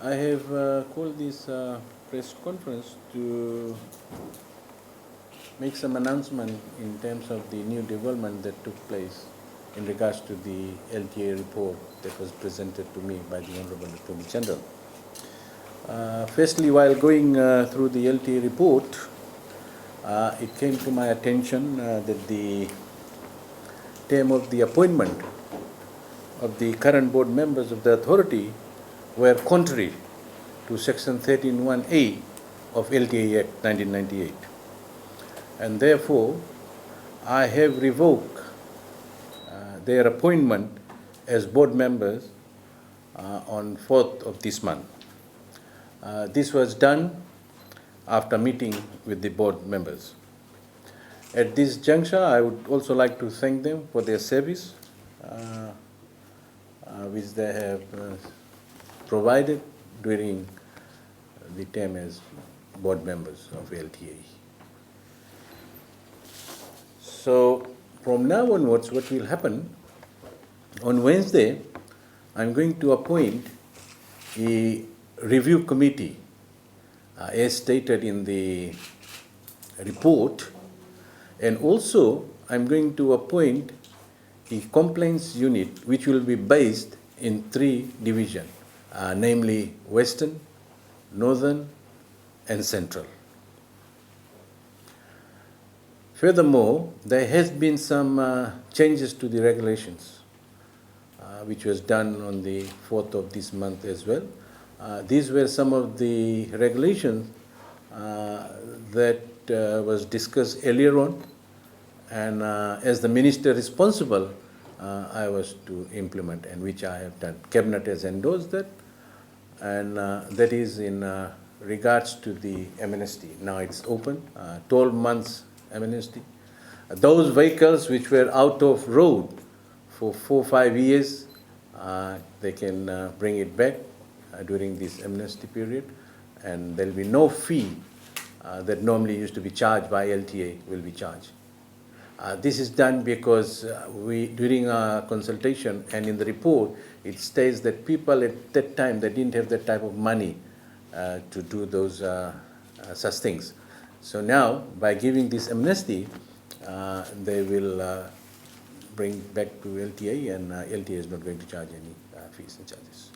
I have called this press conference to make some announcement in terms of the new development that took place in regards to the LTA report that was presented to me by the Honorable Attorney General. Firstly, while going through the LTA report, it came to my attention that the term of the appointment of the current board members of the authority were contrary to Section 13(1)(a) of LTA Act 1998. And therefore, I have revoked their appointment as board members on 4th of this month. This was done after meeting with the board members. At this juncture, I would also like to thank them for their service, which they have provided during the term as board members of LTA. So from now onwards, what will happen, on Wednesday, I'm going to appoint a review committee, as stated in the report, and also I'm going to appoint a complaints unit which will be based in 3 divisions, namely Western, Northern, and Central. Furthermore, there has been some changes to the regulations, which was done on the 4th of this month as well. These were some of the regulations that was discussed earlier on, and as the minister responsible, I was to implement, and which I have done. Cabinet has endorsed that, and that is in regards to the amnesty. Now it's open, 12 months amnesty. Those vehicles which were out of road for 4 or 5 years, they can bring it back during this amnesty period, and there will be no fee that normally used to be charged by LTA will be charged. This is done because during our consultation and in the report, it states that people at that time, they didn't have that type of money to do those such things. So now, by giving this amnesty, they will bring back to LTA, and LTA is not going to charge any fees and charges.